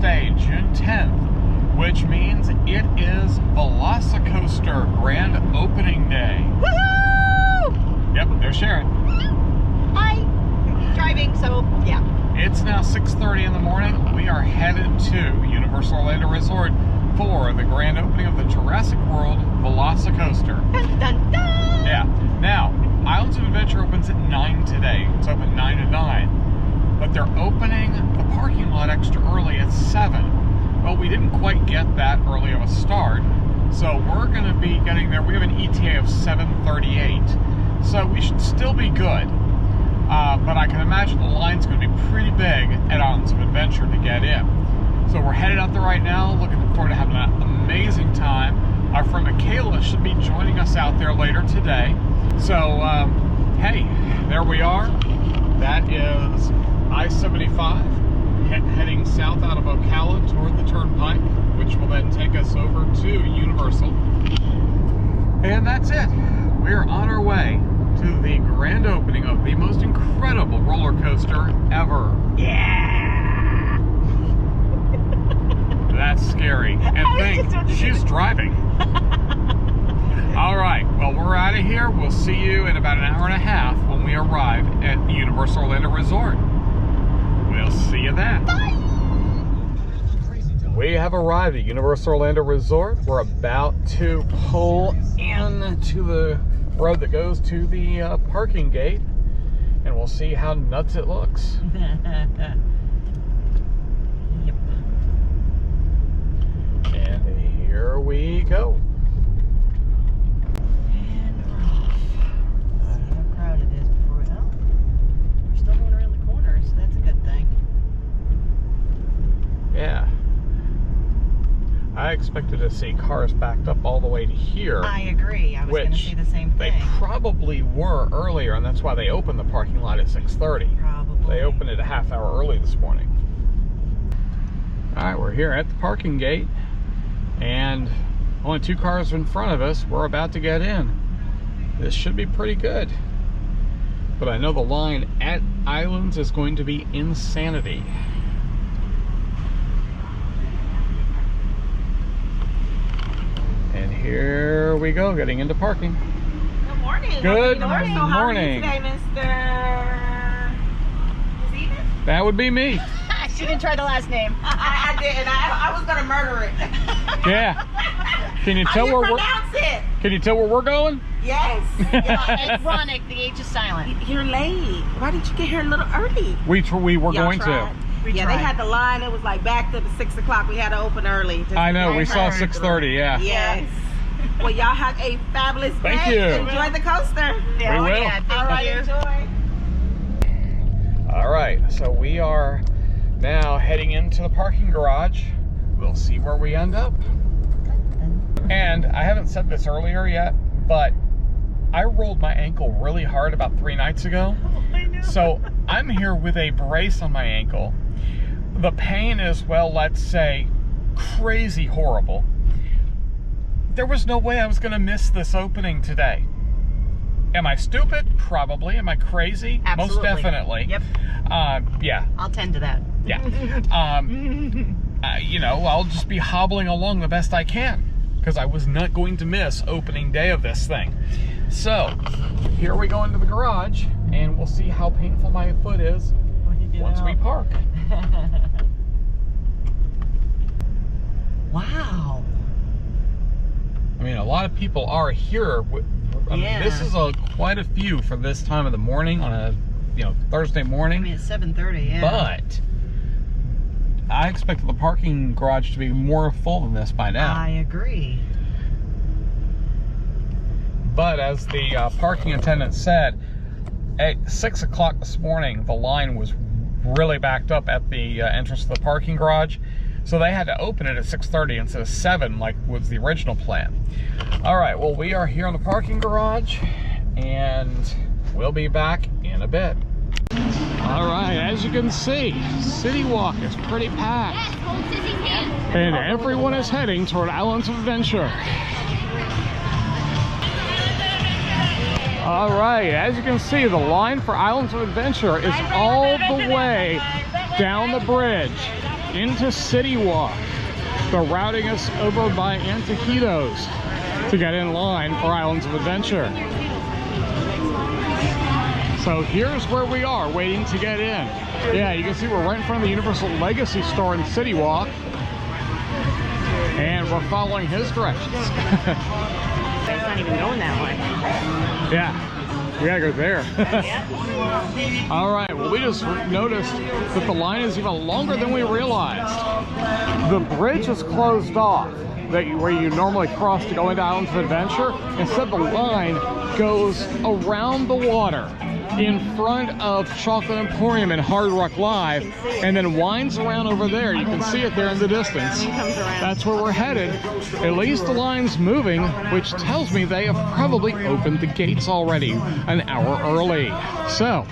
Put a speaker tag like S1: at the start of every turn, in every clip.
S1: Thursday, June 10th, which means it is VelociCoaster grand opening day.
S2: Woohoo!
S1: Yep, there's Sharon.
S2: Hi. Driving, so yeah.
S1: It's now 6:30 in the morning. We are headed to Universal Orlando Resort for the grand opening of the Jurassic World VelociCoaster.
S2: Dun, dun, dun.
S1: Yeah. Now, Islands of Adventure opens at 9 today. It's open 9 to 9. But they're opening the parking lot extra early at 7. Well, we didn't quite get that early of a start. So we're going to be getting there. We have an ETA of 7:38. So we should still be good. But I can imagine the line's going to be pretty big at Islands of Adventure to get in. So we're headed out there right now, looking forward to having an amazing time. Our friend Michaela should be joining us out there later today. So, hey, there we are. That is I-75 heading south out of Ocala toward the Turnpike, which will then take us over to Universal. And that's it. We're on our way to the grand opening of the most incredible roller coaster ever.
S2: Yeah.
S1: That's scary. And think, she's driving. All right, well, we're out of here. We'll see you in about an hour and a half when we arrive at Universal Orlando Resort. We'll see you then.
S2: Bye.
S1: We have arrived at Universal Orlando Resort. We're about to pull into the road that goes to the parking gate, and we'll see how nuts it looks.
S2: Yep.
S1: And here we go.
S2: And we're off. See how crowded it is before we go. We're still going around the corner, so that's a good thing.
S1: Yeah. I expected to see cars backed up all the way to here.
S2: I agree. I was going to see the same thing.
S1: They probably were earlier, and that's why they opened the parking lot at 6:30.
S2: Probably.
S1: They opened it a half hour early this morning. All right, we're here at the parking gate, and only 2 cars in front of us. We're about to get in. This should be pretty good. But I know the line at Islands is going to be insanity. And here we go, getting into parking.
S3: Good morning.
S1: Good
S3: morning. How are you
S1: morning.
S3: today, Mr. Steven?
S1: That would be me.
S2: She didn't try the last name.
S3: I didn't. I was gonna murder it.
S1: Yeah. Can you
S3: How
S1: tell
S3: you
S1: where we're?
S3: pronounce it?
S1: Can you tell where we're going?
S3: Yes.
S2: Ironic, the H is silent.
S3: You're late. Why did you get here a little early?
S1: We were
S3: Y'all
S1: going
S3: tried?
S1: to.
S3: Yeah,
S2: tried.
S3: they had the line. It was like back to the 6 o'clock. We had to open early.
S1: I know. We saw
S3: heard.
S1: 6:30. Yeah.
S3: Yes. Well, y'all have a fabulous day.
S1: Thank you.
S3: Enjoy the coaster.
S1: We will.
S2: Yeah, thank
S3: All right,
S2: you.
S3: enjoy.
S1: All right. So we are now heading into the parking garage. We'll see where we end up. And I haven't said this earlier yet, but I rolled my ankle really hard about 3 nights ago.
S2: I know.
S1: So I'm here with a brace on my ankle. The pain is, well, let's say, crazy horrible. There was no way I was going to miss this opening today. Am I stupid? Probably. Am I crazy?
S2: Absolutely.
S1: Most definitely.
S2: Yep.
S1: Yeah.
S2: I'll tend to that.
S1: Yeah. You know, I'll just be hobbling along the best I can, because I was not going to miss opening day of this thing. So, here we go into the garage, and we'll see how painful my foot is once we park.
S2: Wow.
S1: I mean, a lot of people are here. I mean,
S2: Yeah.
S1: this is quite a few for this time of the morning on a Thursday
S2: I
S1: morning.
S2: mean, it's 7:30, yeah.
S1: But I expected the parking garage to be more full than this by now.
S2: I agree.
S1: But as the parking attendant said, at 6 o'clock this morning, the line was really backed up at the entrance to the parking garage. So they had to open it at 6:30 instead of 7 like was the original plan. All right, well, we are here in the parking garage, and we'll be back in a bit. All right, as you can see, City Walk is pretty packed. And everyone is heading toward Islands of Adventure. All right, as you can see, the line for Islands of Adventure is all the way down the bridge. into City Walk. They're routing us over by Antojitos to get in line for Islands of Adventure. So here's where we are, waiting to get in. Yeah, you can see we're right in front of the Universal Legacy store in City Walk. And we're following his directions.
S2: It's not even going that way.
S1: Yeah, we gotta go there. All right, well, we just noticed that the line is even longer than we realized. The bridge is closed off, where you normally cross to go into Islands of Adventure. Instead, the line goes around the water in front of Chocolate Emporium and Hard Rock Live, and then winds around over there. You can see it there in the distance. That's where we're headed. At least the line's moving, which tells me they have probably opened the gates already an hour early. So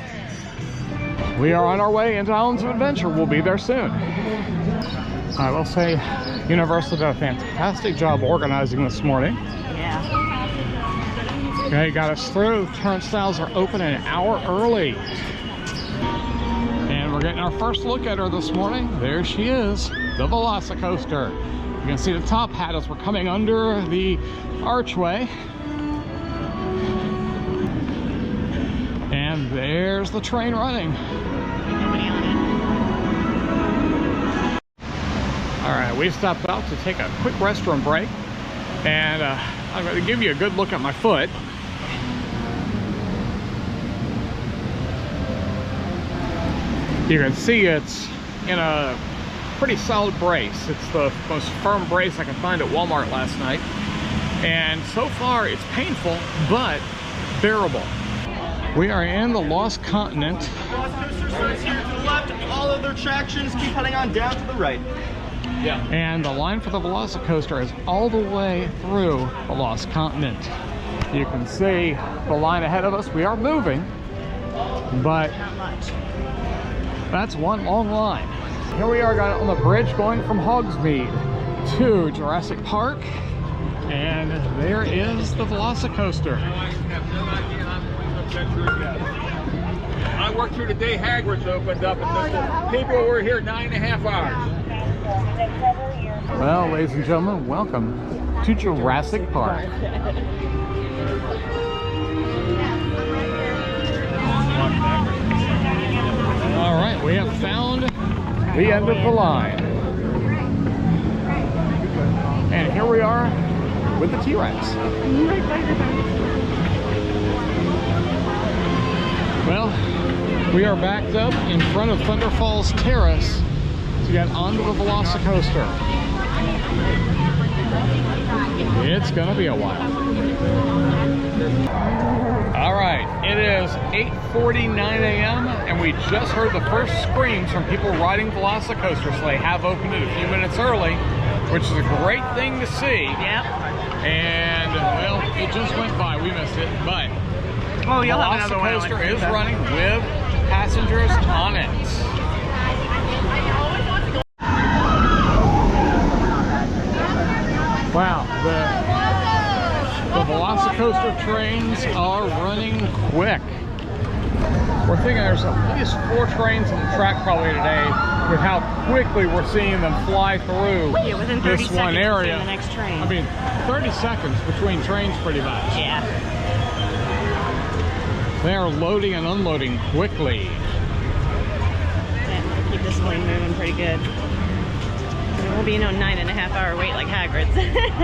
S1: we are on our way into Islands of Adventure. We'll be there soon. I will say Universal did a fantastic job organizing this morning.
S2: Yeah.
S1: Okay, got us through. Turnstiles are open an hour early. And we're getting our first look at her this morning. There she is, the VelociCoaster. You can see the top hat as we're coming under the archway. And there's the train running. All right, we stopped out to take a quick restroom break. And I'm going to give you a good look at my foot. You can see it's in a pretty solid brace. It's the most firm brace I could find at Walmart last night. And so far it's painful, but bearable. We are in the Lost Continent.
S4: VelociCoaster starts here to the left. All other tractions keep heading on down to the right. Yeah.
S1: And the line for the VelociCoaster is all the way through the Lost Continent. You can see the line ahead of us. We are moving, but
S2: Not much.
S1: that's one long line. Here we are on the bridge going from Hogsmeade to Jurassic Park, and there is the VelociCoaster.
S5: I worked here the day Hagrid's opened up, and people were here 9.5 hours.
S1: Well, ladies and gentlemen, welcome to Jurassic Park. All right, we have found the end of the line. And here we are with the T-Rex. Well, we are backed up in front of Thunder Falls Terrace to get onto the VelociCoaster. It's gonna be a while. All right, it is 8:49 a.m. and we just heard the first screams from people riding VelociCoaster, so they have opened it a few minutes early, which is a great thing to see.
S2: Yep.
S1: And well, it just went by, we missed it, but
S2: Oh, you'll have another one.
S1: VelociCoaster is running with passengers on it. Wow, the VelociCoaster trains are running quick. We're thinking there's at least 4 trains on the track probably today, with how quickly we're seeing them fly through
S2: Within 30
S1: this one
S2: seconds
S1: area.
S2: the next train.
S1: I mean, 30 seconds between trains pretty much.
S2: Yeah.
S1: They are loading and unloading quickly.
S2: Yeah, keep this lane moving pretty good. There won't be no 9.5 hour wait like Hagrid's.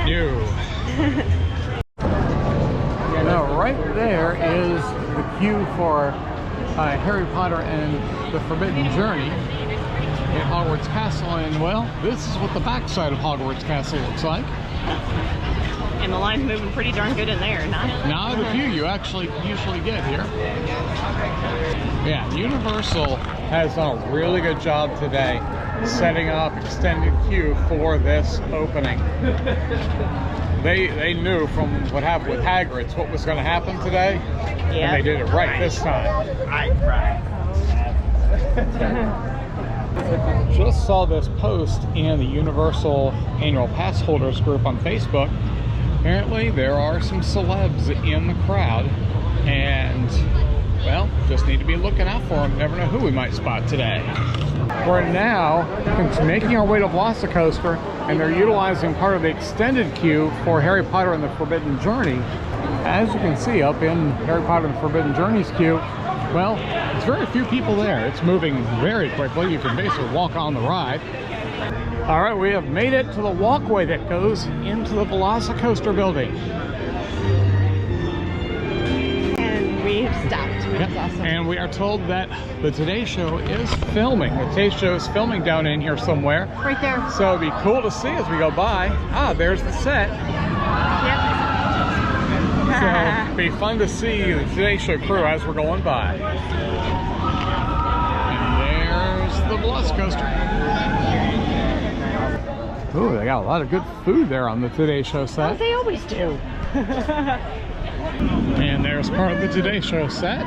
S1: No. Now, right there is the queue for Harry Potter and the Forbidden Journey in Hogwarts Castle, and well, this is what the backside of Hogwarts Castle looks like.
S2: And the line's moving pretty darn good in there,
S1: Not the queue you actually usually get here. Yeah, Universal has done a really good job today setting up extended queue for this opening. They knew from what happened with Hagrid's what was going to happen today, and they did it right this time. Just saw this post in the Universal Annual Pass Holders group on Facebook. Apparently there are some celebs in the crowd, and well, just need to be looking out for them. Never know who we might spot today. We're now making our way to VelociCoaster, and they're utilizing part of the extended queue for Harry Potter and the Forbidden Journey. As you can see up in Harry Potter and the Forbidden Journey's queue, well, there's very few people there. It's moving very quickly. You can basically walk on the ride. All right, we have made it to the walkway that goes into the VelociCoaster building.
S2: And we've stopped.
S1: Yep. Awesome. And we are told that the Today Show is filming. The Today Show is filming down in here somewhere.
S2: Right there.
S1: So it'd be cool to see as we go by. Ah, there's the set.
S2: Yep.
S1: So it'd be fun to see the Today Show crew as we're going by. And there's the VelociCoaster. Ooh, they got a lot of good food there on the Today Show set.
S2: Oh, they always do.
S1: And there's part of the Today Show set.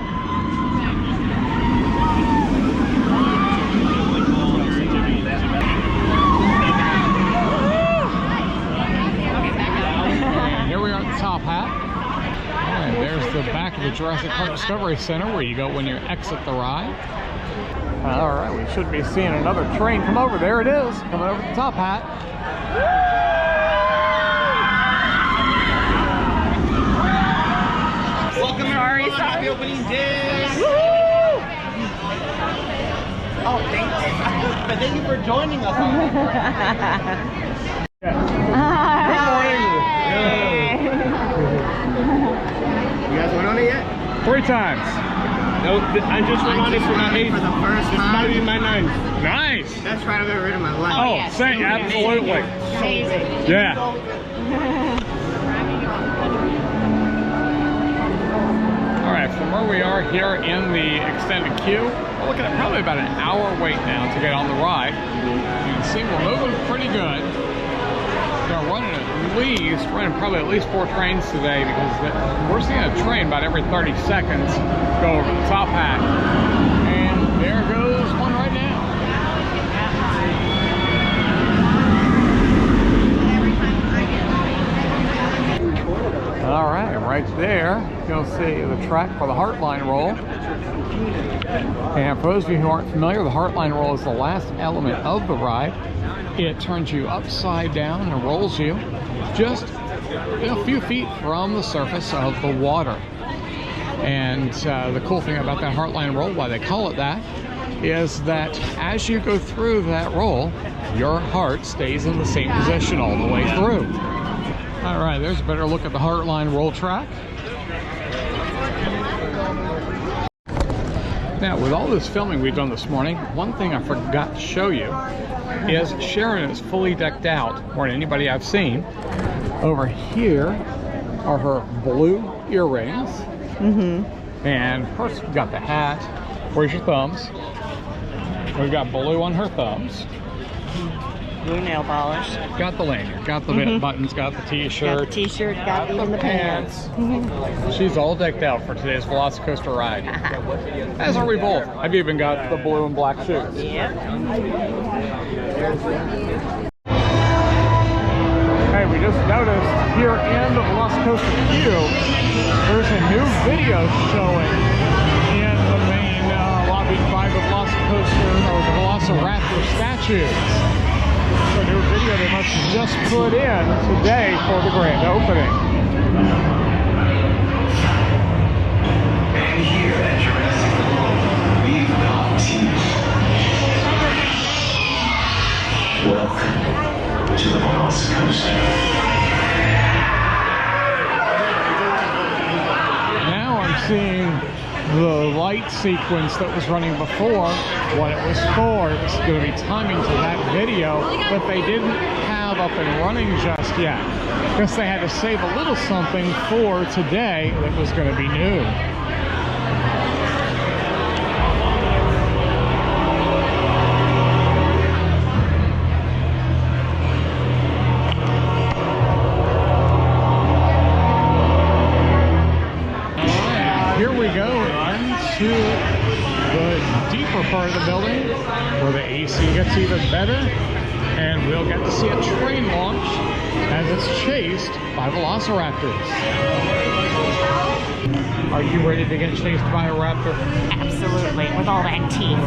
S1: And here we are at the top hat. And there's the back of the Jurassic Park Discovery Center where you go when you exit the ride. All right, we should be seeing another train come over. There it is, coming over the top hat.
S4: Welcome everyone, happy opening day! Oh, thanks. But thank you for joining us.
S1: Good morning.
S4: You guys went on it yet?
S1: 3 times.
S4: No, I just went on it for my 8th. For the first time. This might be my 9th.
S1: Nice.
S4: Best ride I've ever ridden in my life.
S1: Oh,
S2: yes.
S1: same, absolutely.
S2: Amazing.
S1: Yeah. All right, from where we are here in the extended queue, we're looking at probably about an hour wait now to get on the ride. You can see we're moving pretty good. They're running probably at least 4 trains today because we're seeing a train about every 30 seconds go over the top hat. And there goes one right now. All right, right there, you'll see the track for the Heartline Roll. And for those of you who aren't familiar, the Heartline Roll is the last element of the ride. It turns you upside down and rolls you just a few feet from the surface of the water. And the cool thing about that Heartline Roll, why they call it that, is that as you go through that roll, your heart stays in the same position all the way through. All right, there's a better look at the Heartline Roll track. Now, with all this filming we've done this morning, one thing I forgot to show you is Sharon is fully decked out, more than anybody I've seen. Over here are her blue earrings. And of course, we've got the hat. Where's your thumbs? We've got blue on her thumbs.
S2: Blue nail polish.
S1: Got the lanyard, got the buttons, got the t-shirt.
S2: Got the t-shirt, got even the pants.
S1: She's all decked out for today's VelociCoaster ride. As are we both. I've even got the blue and black shoes.
S2: Yep.
S1: Hey, we just noticed here in the VelociCoaster queue, there's a new video showing in the main lobby by the VelociCoaster or the Velociraptor statues. A new video they must have just put in today for the grand opening.
S6: And here at Jurassic we've got welcome to the VelociCoaster.
S1: Now I'm seeing the light sequence that was running before, what it was for. It was going to be timing to that video that they didn't have up and running just yet, because they had to save a little something for today that was going to be new. Here we go into the deeper part of the building where the AC gets even better, and we'll get to see a train launch as it's chased by velociraptors. Are you ready to get chased by a raptor?
S7: Absolutely, with all that teeth.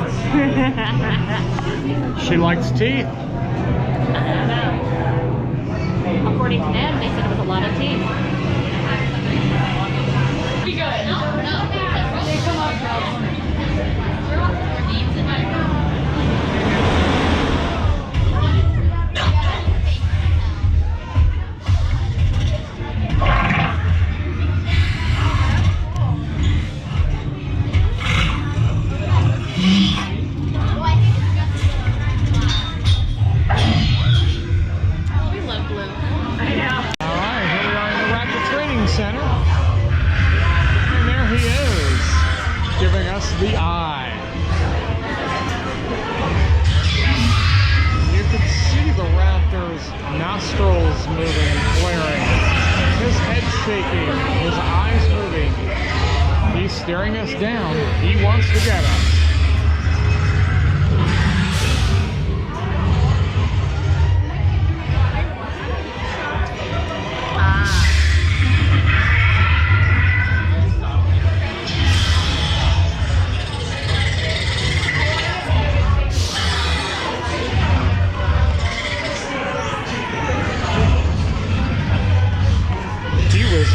S1: She likes teeth.
S7: I don't know. According to them, they said it was a lot of teeth. Be good. No. Come on,
S1: Center, and there he is, giving us the eye. You can see the raptor's nostrils moving and flaring, his head shaking, his eyes moving. He's staring us down. He wants to get us.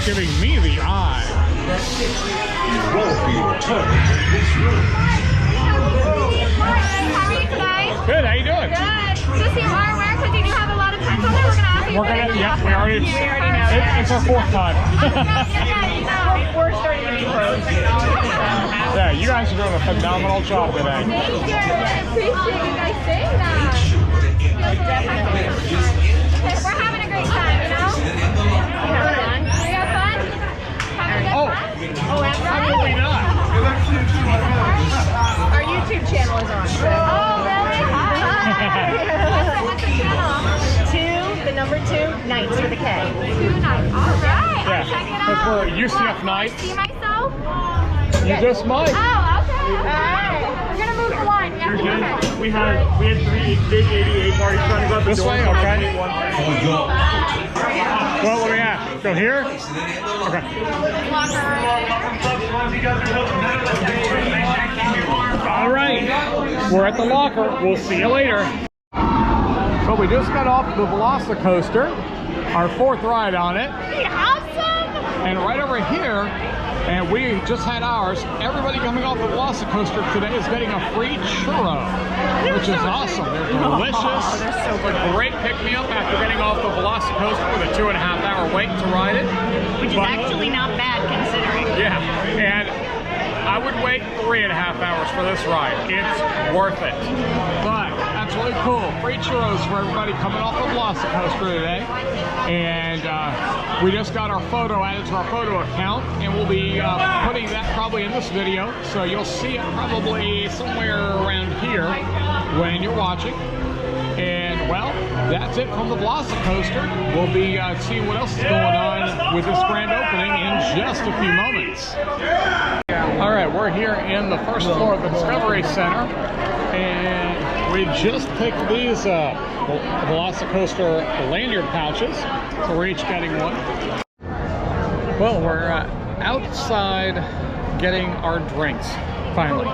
S1: Giving me the eye.
S6: You won't be returning to this room.
S8: How are you today?
S1: Good, how you doing?
S8: Good. Just see artwork because you do have a lot of pets on there. We're going to ask you.
S1: We're gonna, yeah, we already
S8: know.
S1: It's our fourth time.
S8: We're starting to be close.
S1: Yeah, you guys are doing a phenomenal job today.
S8: Thank you. I appreciate you guys saying that. We're having a great time, you know? We have fun. We have fun? Having a good time?
S1: Oh, absolutely not.
S8: Our YouTube channel is on. Oh, really? Hi. What's the channel?
S7: The number 2, Knights with a K.
S8: 2 Nights. All right.
S1: Yeah,
S8: I'll check it out.
S1: that's for UCF Nights.
S8: See myself?
S1: You just might.
S8: Oh, okay. All right. We're going to move the line. Yeah. Okay.
S4: We had 3 big 88 parties trying to go out the
S1: This
S4: door.
S1: way? Okay.
S6: Go.
S1: Well, what do we have? Go here? Okay. All right. We're at the locker. We'll see you later. So we just got off the VelociCoaster, our 4th ride on it.
S8: Awesome.
S1: And right over here, and we just had ours, everybody coming off the VelociCoaster today is getting a free churro, which is awesome. They're delicious.
S2: They're so good.
S1: A great pick-me-up after getting off the VelociCoaster with a 2.5-hour wait to ride it.
S7: Which is actually not bad considering.
S1: Yeah, and I would wait 3.5 hours for this ride. It's worth it. But that's really cool. Free churros for everybody coming off the VelociCoaster today. And we just got our photo added to our photo account, and we'll be putting that probably in this video. So you'll see it probably somewhere around here when you're watching. And well, that's it from the VelociCoaster. We'll be seeing what else is going on with this grand opening in just a few moments. All right, we're here in the first floor of the Discovery Center, and we just picked these VelociCoaster lanyard pouches, so we're each getting one. Well, we're outside getting our drinks. Finally,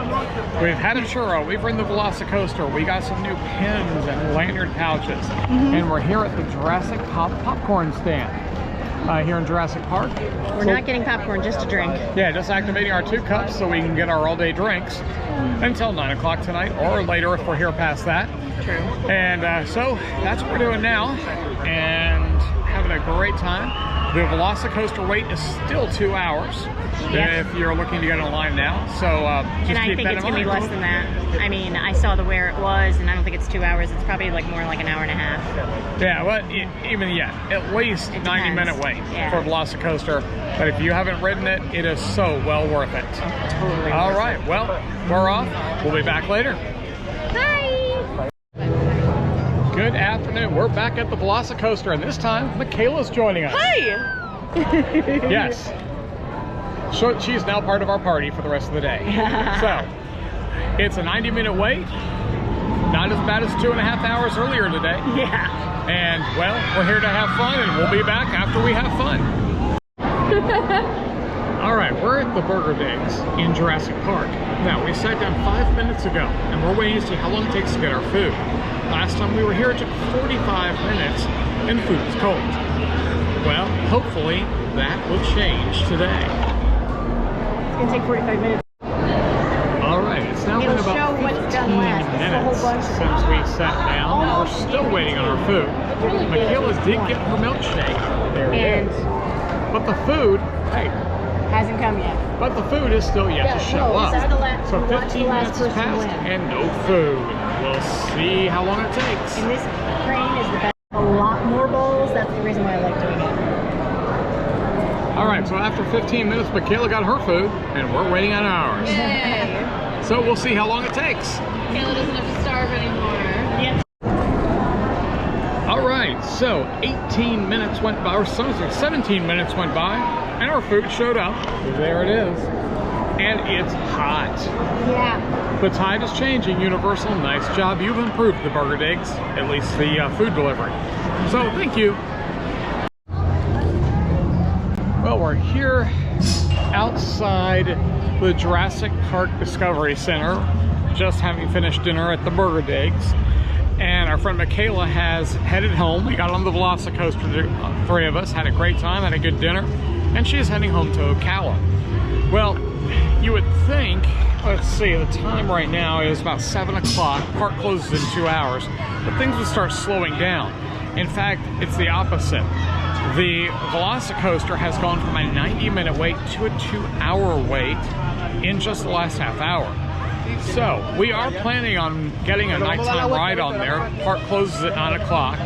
S1: we've had a churro, we've ridden the VelociCoaster, we got some new pins and lanyard pouches, and we're here at the Jurassic popcorn stand here in Jurassic Park.
S7: We're not getting popcorn, just a drink.
S1: Yeah, just activating our 2 cups so we can get our all-day drinks until 9 o'clock tonight, or later if we're here past that.
S7: True.
S1: And so that's what we're doing now, and having a great time. The VelociCoaster wait is still 2 hours.
S7: Yeah.
S1: If you're looking to get online now, so just
S7: And I
S1: keep
S7: think
S1: that
S7: it's
S1: in
S7: going to be
S1: mind.
S7: less than that. I mean, I saw where it was, and I don't think it's 2 hours. It's probably like more like an hour and a half.
S1: Yeah, well, at least
S7: It
S1: 90-minute
S7: depends.
S1: wait
S7: Yeah.
S1: for VelociCoaster. But if you haven't ridden it, it is so well worth it.
S7: Totally.
S1: All right, well, we're off. We'll be back later.
S8: Hi.
S1: Good afternoon. We're back at the VelociCoaster, and this time, Michaela's joining us.
S2: Hi.
S1: Yes. So she's now part of our party for the rest of the day. So, it's a 90-minute wait. Not as bad as 2.5 hours earlier today.
S7: Yeah.
S1: And, well, we're here to have fun, and we'll be back after we have fun. All right, we're at the Burger Digs in Jurassic Park. Now, we sat down 5 minutes ago, and we're waiting to see how long it takes to get our food. Last time we were here, it took 45 minutes, and the food was cold. Well, hopefully, that will change today.
S7: It's gonna take 45 minutes.
S1: All right, it's now been about 15 minutes since we sat down. We're still waiting on our food. Michaela's did get her milkshake. There it is. But the food, hey,
S7: Hasn't come yet.
S1: but the food is still yet to show up. So 15 minutes has passed and no food. We'll see how long it takes.
S7: And this crane is the best. A lot more bowls. That's the reason why I like doing it.
S1: All right, so after 15 minutes, Michaela got her food, and we're waiting on ours. So we'll see how long it takes.
S8: Kayla doesn't have to starve anymore.
S7: Yep.
S1: All right, so 18 minutes went by, or 17 minutes went by, and our food showed up. There it is. And it's hot.
S7: Yeah.
S1: The tide is changing, Universal. Nice job. You've improved the Burger Digs, at least the food delivery. So thank you. Well, we're here outside the Jurassic Park Discovery Center, just having finished dinner at the Burger Digs. And our friend Michaela has headed home. We got on the VelociCoaster, three of us, had a great time, had a good dinner, and she is heading home to Ocala. Well, you would think, let's see, the time right now is about 7 o'clock. Park closes in 2 hours, but things would start slowing down. In fact, it's the opposite. The VelociCoaster has gone from a 90-minute wait to a 2-hour wait in just the last half hour. So we are planning on getting a nighttime ride on there. Park closes at 9 o'clock.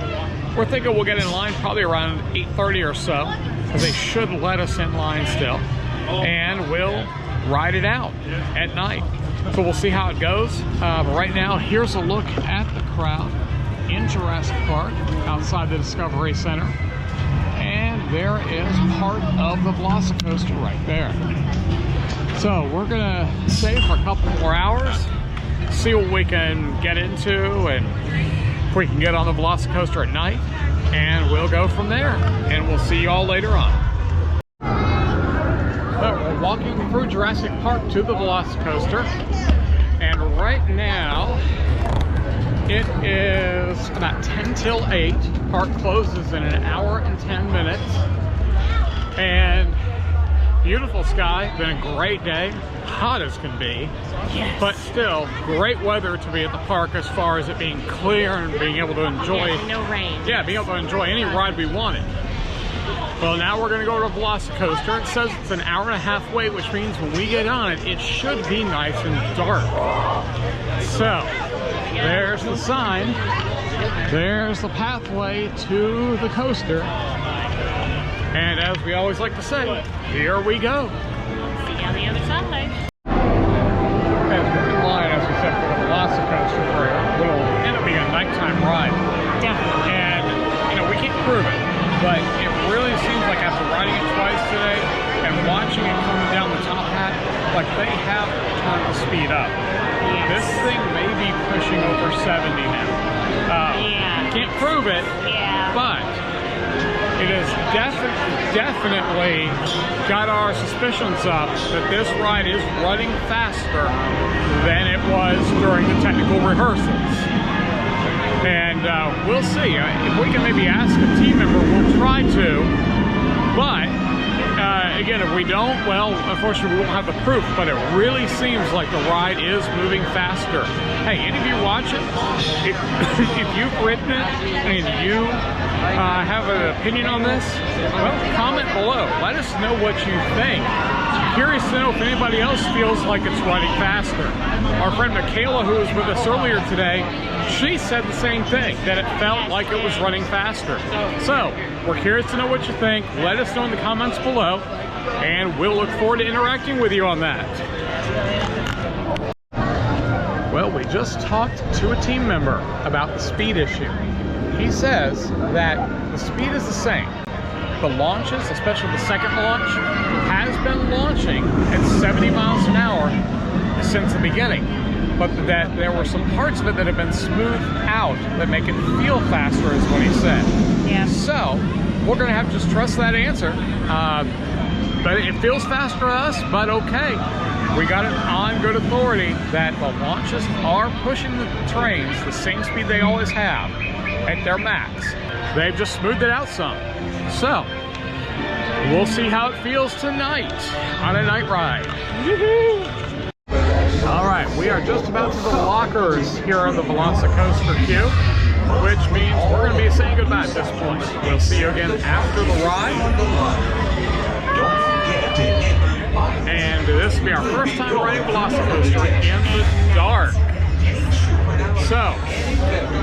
S1: We're thinking we'll get in line probably around 8:30 or so, because they should let us in line still, and we'll ride it out at night. So we'll see how it goes. But right now, here's a look at the crowd in Jurassic Park outside the Discovery Center. And there is part of the VelociCoaster right there. So we're gonna stay for a couple more hours, see what we can get into, and if we can get on the VelociCoaster at night, and we'll go from there. And we'll see you all later on. So we're walking through Jurassic Park to the VelociCoaster, and right now it is about 10 till 8. Park closes in an hour and 10 minutes. And beautiful sky, been a great day, hot as can be, yes. But still great weather to be at the park as far as it being clear and being able to enjoy.
S7: Yeah, no rain.
S1: Yeah, being able to enjoy any ride we wanted. Well, now we're going to go to VelociCoaster. It says it's an hour and a half wait, which means when we get on it, it should be nice and dark. So there's the sign. There's the pathway to the coaster. And as we always like to say, here we go.
S7: See you on the other side.
S1: As we're in line, as we said, for the VelociCoaster for a little, it'll be a nighttime ride.
S7: Definitely.
S1: And, you know, we can't prove it, but it really seems like after riding it twice today and watching it come down the top hat, like they have turned the speed up.
S7: Yes.
S1: This thing may be pushing over 70 now.
S7: Yeah.
S1: Can't prove it,
S7: Yeah.
S1: but it has definitely got our suspicions up that this ride is running faster than it was during the technical rehearsals. And we'll see. If we can maybe ask a team member, we'll try to. But again, if we don't, well, unfortunately, we won't have the proof. But it really seems like the ride is moving faster. Hey, any of you watching, if you've ridden it and you have an opinion on this, well, comment below. Let us know what you think. Curious to know if anybody else feels like it's running faster. Our friend Michaela, who was with us earlier today, she said the same thing, that it felt like it was running faster. So, we're curious to know what you think. Let us know in the comments below, and we'll look forward to interacting with you on that. Well, we just talked to a team member about the speed issue. He says that the speed is the same. The launches, especially the second launch, has been launching at 70 miles an hour since the beginning. But that there were some parts of it that have been smoothed out that make it feel faster, is what he said.
S7: Yeah.
S1: So, we're going to have to just trust that answer. But it feels faster to us, but okay. We got it on good authority that the launches are pushing the trains the same speed they always have at their max. They've just smoothed it out some. So, we'll see how it feels tonight on a night ride. All right, we are just about to the lockers here on the VelociCoaster queue, which means we're going to be saying goodbye at this point. We'll see you again after the ride. And this will be our first time riding VelociCoaster in the dark. So,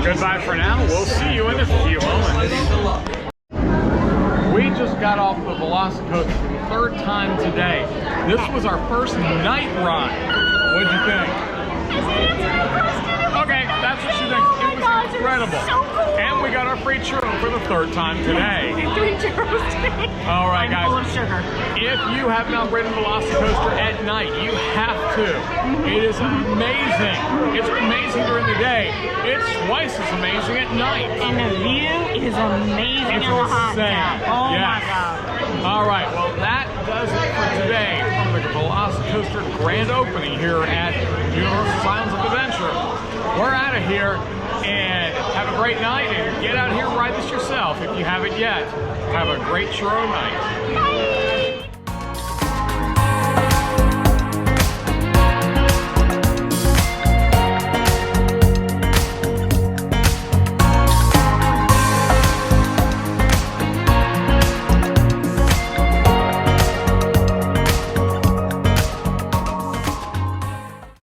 S1: goodbye for now. We'll see you in a few moments. We just got off the VelociCoaster for the third time today. This was our first night ride. What'd you think? Okay, that's what she thinks. It was incredible.
S7: So cool.
S1: And we got our free churro for the third time today.
S7: 3 churros today.
S1: All right, guys.
S7: Full of sugar.
S1: If you have not ridden VelociCoaster at night, you have to. It is amazing. It's amazing during the day. It's twice as amazing at night.
S7: And the view is amazing
S1: It's
S7: on the hot
S1: insane.
S7: tap. Oh
S1: Yes.
S7: my God.
S1: All right, well, that does it for today from the VelociCoaster grand opening here at Universal Sounds of Adventure. We're out of here, and have a great night, and get out here and ride this yourself if you haven't yet. Have a great churro night.
S7: Bye.